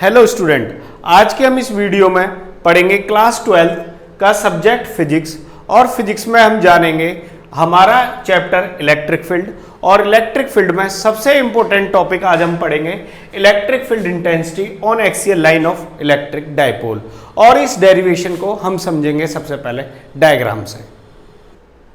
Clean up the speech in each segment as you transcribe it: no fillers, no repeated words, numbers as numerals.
Hello student, आज के हम इस वीडियो में पढ़ेंगे क्लास 12 का सब्जेक्ट फिजिक्स। और फिजिक्स में हम जानेंगे हमारा चैप्टर इलेक्ट्रिक फील्ड। और इलेक्ट्रिक फील्ड में सबसे इंपॉर्टेंट टॉपिक आज हम पढ़ेंगे electric field intensity on axial line of electric dipole. और इस डेरिवेशन को हम समझेंगे सबसे पहले डायग्राम से।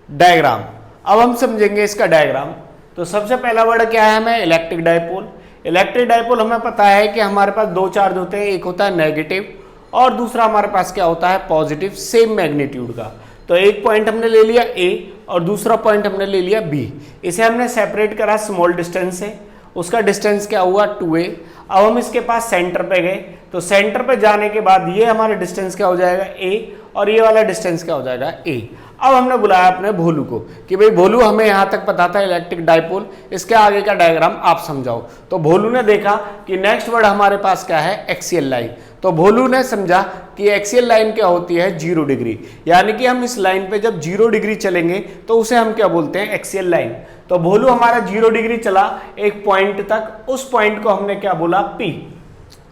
डायग्राम, अब हम समझेंगे इसका डायग्राम। तो सबसे पहला वर्ड क्या है हमें, इलेक्ट्रिक डाइपोल। इलेक्ट्रिक डाइपोल हमें पता है कि हमारे पास दो चार्ज होते हैं, एक होता है नेगेटिव और दूसरा हमारे पास क्या होता है पॉजिटिव, सेम मैग्नीट्यूड का। तो एक पॉइंट हमने ले लिया ए और दूसरा पॉइंट हमने ले लिया बी। इसे हमने सेपरेट करा स्मॉल डिस्टेंस से, उसका डिस्टेंस क्या हुआ 2a। अब हम इसके पास सेंटर पे गए, तो सेंटर पे जाने के बाद ये हमारा डिस्टेंस क्या हो जाएगा a और ये वाला डिस्टेंस क्या हो जाएगा a। अब हमने बुलाया अपने भोलू को कि भाई भोलू हमें यहाँ तक पता था इलेक्ट्रिक डाइपोल, इसके आगे का डायग्राम आप समझाओ। तो भोलू ने देखा कि नेक्स्ट वर्ड हमारे पास क्या है एक्सियल लाइन। तो भोलू ने समझा कि एक्सियल लाइन क्या होती है 0 डिग्री, यानी कि हम इस लाइन पे जब 0 डिग्री चलेंगे तो उसे हम क्या बोलते हैं एक्सियल लाइन। तो भोलू हमारा 0 डिग्री चला एक पॉइंट तक, उस पॉइंट को हमने क्या बोला P,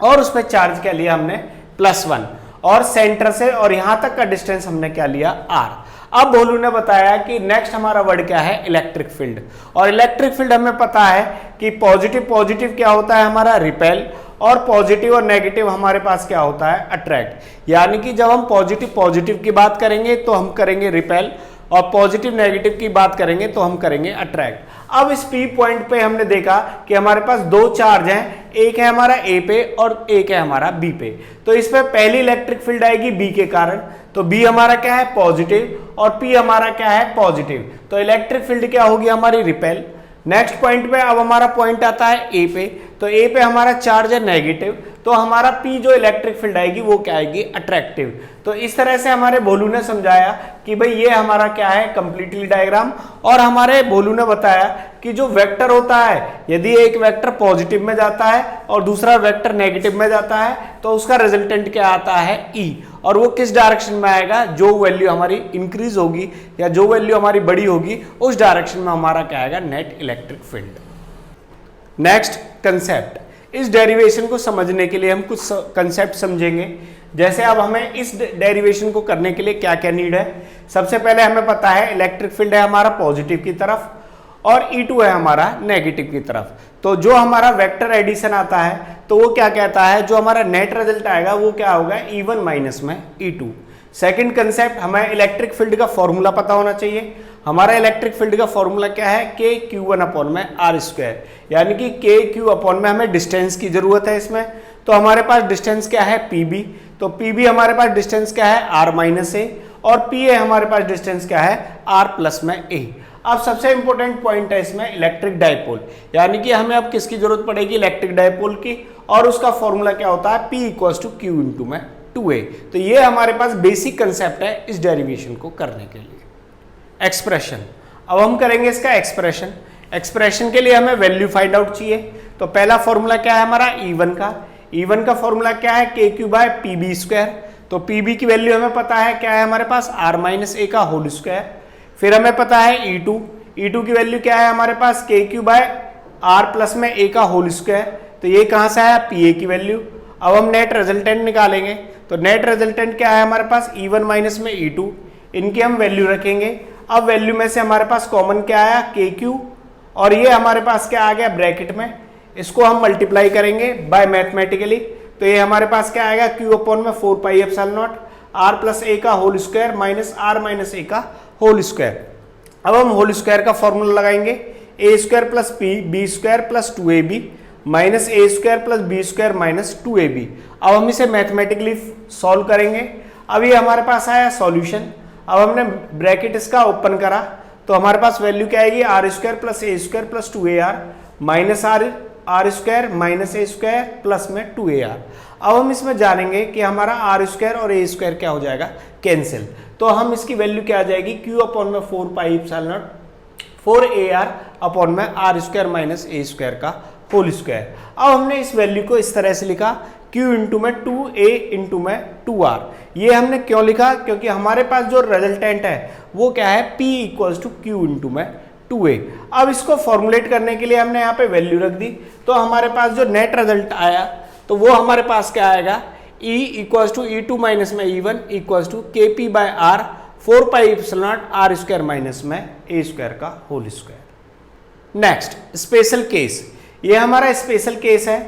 और उस पर चार्ज क्या लिया हमने +1, और सेंटर से और यहां तक का डिस्टेंस हमने क्या लिया R। अब भोलू ने बताया कि नेक्स्ट हमारा वर्ड क्या है इलेक्ट्रिक फील्ड। और इलेक्ट्रिक फील्ड हमें पता है कि पॉजिटिव पॉजिटिव क्या होता है हमारा रिपेल, और पॉजिटिव और नेगेटिव हमारे पास क्या होता है अट्रैक्ट। यानी कि जब हम पॉजिटिव पॉजिटिव की बात करेंगे तो हम करेंगे रिपेल, और पॉजिटिव नेगेटिव की बात करेंगे तो हम करेंगे अट्रैक्ट। अब इस P पॉइंट पे हमने देखा कि हमारे पास दो चार्ज हैं, एक है हमारा A पे और एक है हमारा B पे। तो इस पे पहली इलेक्ट्रिक फील्ड आएगी B के कारण, तो B हमारा क्या है पॉजिटिव और P हमारा क्या है पॉजिटिव। तो इलेक्ट्रिक फील्ड क्या होगी हमारी रिपेल। नेक्स्ट पॉइंट पे अब हमारा पॉइंट आता है A पे, तो A पे हमारा चार्ज है नेगेटिव, तो हमारा P जो इलेक्ट्रिक फील्ड आएगी वो क्या आएगी अट्रैक्टिव। तो इस तरह से हमारे भोलू ने समझाया कि भाई ये हमारा क्या है कंप्लीटली डायग्राम। और हमारे भोलू ने बताया कि जो वेक्टर होता है, यदि एक वेक्टर पॉजिटिव में जाता है और दूसरा वेक्टर नेगेटिव में जाता है तो उसका रिजल्टेंट क्या आता है E, और वो किस डायरेक्शन में आएगा, जो वैल्यू हमारी इंक्रीज होगी या जो वैल्यू हमारी बड़ी होगी उस डायरेक्शन में हमारा क्या आएगा net electric field. Next concept, इस डेरिवेशन को समझने के लिए हम कुछ कंसेप्ट समझेंगे। जैसे अब हमें इस डेरिवेशन को करने के लिए क्या क्या नीड है। सबसे पहले हमें पता है इलेक्ट्रिक फील्ड है हमारा पॉजिटिव की तरफ और E2 है हमारा नेगेटिव की तरफ। तो जो हमारा वेक्टर एडिशन आता है तो वो क्या कहता है, जो हमारा नेट रिजल्ट आएगा वो क्या होगा E1 माइनस में E2। सेकंड कंसेप्ट, हमें इलेक्ट्रिक फील्ड का फॉर्मूला पता होना चाहिए। हमारा इलेक्ट्रिक फील्ड का फॉर्मूला क्या है KQ1/R², यानी कि KQ में हमें डिस्टेंस की जरूरत है इसमें। तो हमारे पास डिस्टेंस क्या है PB, तो PB हमारे पास डिस्टेंस क्या है R-A, और PA हमारे पास डिस्टेंस क्या है R+A। अब सबसे इंपॉर्टेंट पॉइंट है इसमें इलेक्ट्रिक डाइपोल, यानी कि हमें अब किसकी जरूरत पड़ेगी इलेक्ट्रिक डाइपोल की, और उसका फॉर्मूला क्या होता है P = Q/2a। तो ये हमारे पास बेसिक कंसेप्ट है इस डेरिवेशन को करने के लिए। एक्सप्रेशन, अब हम करेंगे इसका एक्सप्रेशन। एक्सप्रेशन के लिए हमें वैल्यू फाइंड आउट चाहिए। तो पहला फॉर्मूला क्या है हमारा E1 का फॉर्मूला क्या है KQ/PB²। तो PB की वैल्यू हमें पता है क्या है हमारे पास R-A²। फिर हमें पता है E2 की वैल्यू क्या है हमारे पास KQ/R+A²। तो ये कहां से आया PA की वैल्यू। अब हम नेट रिजल्टेंट निकालेंगे, तो नेट रिजल्टेंट क्या है हमारे पास E1 माइनस में E2, इनकी हम वैल्यू रखेंगे। अब वैल्यू में से हमारे पास कॉमन क्या आया KQ, और ये हमारे पास क्या आ गया ब्रैकेट में, इसको हम मल्टीप्लाई करेंगे बाय मैथमेटिकली। तो ये हमारे पास क्या आएगा Q/4πε0 R+A² माइनस R-A²। अब हम होल स्क्वायर का फॉर्मूला लगाएंगे, A² + B² + 2AB minus A² + B² minus 2AB। अब हम इसे मैथमेटिकली सॉल्व करेंगे। अब ये हमारे पास आया सॉल्यूशन। अब हमने ब्रैकेट इसका ओपन करा, तो हमारे पास वैल्यू क्या आएगी R² + A² + 2AR minus R² minus A² plus में 2AR। अब हम इसमें जानेंगे कि हमारा R² और A² क्या हो जाएगा कैंसिल। तो हम इसकी वैल्यू क्या आ जाएगी Q/4πε0 4AR/R² माइनस A² का होल स्क्वायर। अब हमने इस वैल्यू को इस तरह से लिखा Q/2A/2R। ये हमने क्यों लिखा, क्योंकि हमारे पास जो रिजल्टेंट है वो क्या है P = Q/2A। अब इसको फॉर्मुलेट करने के लिए हमने यहाँ पे वैल्यू रख दी, तो हमारे पास जो नेट रिजल्ट आया तो वो हमारे पास क्या आएगा, E equals to E2 minus में E1 equals to KP by R 4 pi epsilon not R square minus में A स्क्वायर का whole square. Next special case, ये हमारा स्पेशल केस है।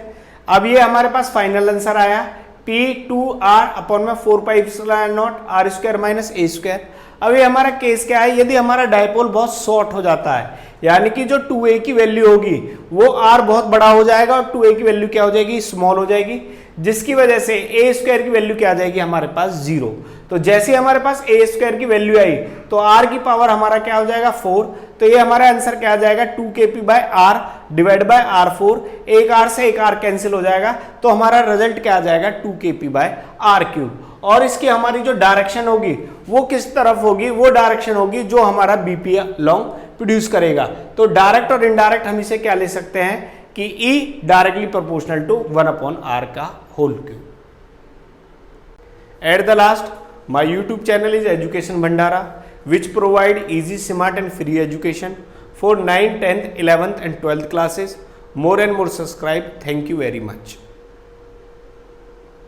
अब ये हमारे पास फाइनल आंसर आया P2R अपॉन में 4 pi epsilon not R square minus A square. अब ये हमारा केस क्या है, यदि हमारा डायपोल बहुत शॉर्ट हो जाता है, यानी कि जो 2a की वैल्यू होगी वो r बहुत बड़ा हो जाएगा और 2a की वैल्यू क्या हो जाएगी, स्मॉल हो जाएगी, जिसकी वजह से a स्क्वायर की वैल्यू क्या आ जाएगी हमारे पास 0। तो जैसे हमारे पास a स्क्वायर की वैल्यू आई तो r की पावर हमारा क्या हो जाएगा 4, तो ये हमारा आंसर क्या आ जाएगा 2kp bye r divide by r4, एक r से एक r कैंसिल हो जाएगा, तो हमारा रिजल्ट क्या आ जाएगा 2kp बाय r क्यूब। और इसकी हमारी जो डायरेक्शन होगी वो किस तरफ होगी, वो डायरेक्शन होगी जो हमारा बीपी लॉन्ग प्रोड्यूस करेगा। तो डायरेक्ट और इनडायरेक्ट हम इसे क्या ले सकते हैं कि E directly proportional to 1/r का whole cube. At the last, my YouTube channel is Education Bhandara, which provide easy, smart and free education for 9th, 10th, 11th and 12th classes. More and more subscribe. Thank you very much.